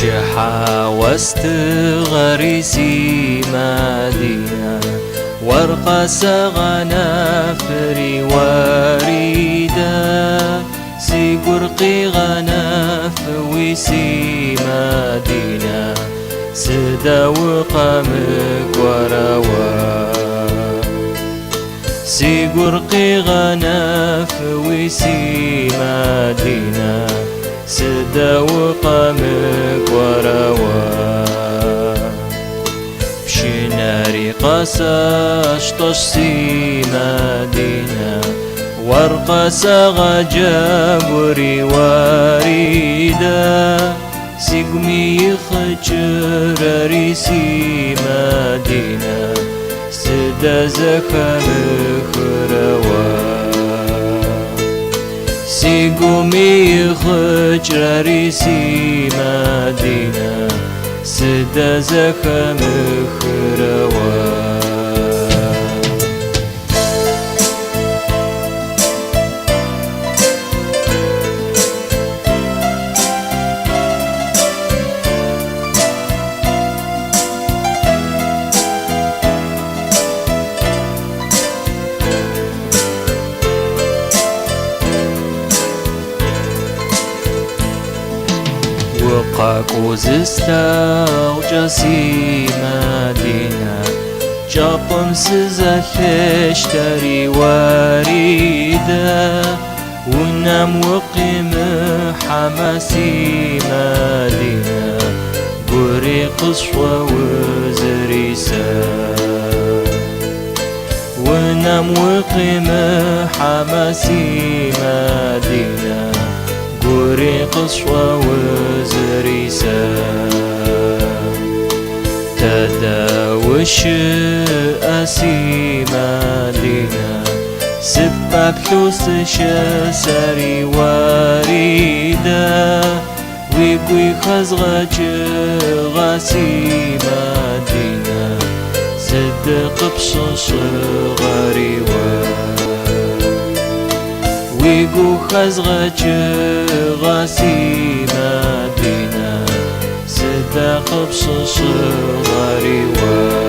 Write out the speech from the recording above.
شحا واستغرسي مدينة وارقص غنافري وريدا سيقرقي غناف ويسي مدينة سدا وقامك وروا سيقرقي غناف ويسي مدينة سدا وقامك وروا بشناري قاساش تشسي مدينة وارقص غجابري وريدا سيقمي خجر ريسي مدينة سدا زخم خروا سيقمي خجر ريسي مدينة سدا زخم خروا وقاكوز استغجسي مدينة جابم سزلشتري وريدا ونام وقيم حماسي مدينة قري قصوى وزريسا ونام وقيم حماسي مدينة قري قصوى وزريسا تداوش أسي مدينة سبب حوس شسري وريدا ويقوي خزغج غاسي مدينة صدق بشش غريوة ويقو خزغج غاسي مدينة صدق بشش غريوة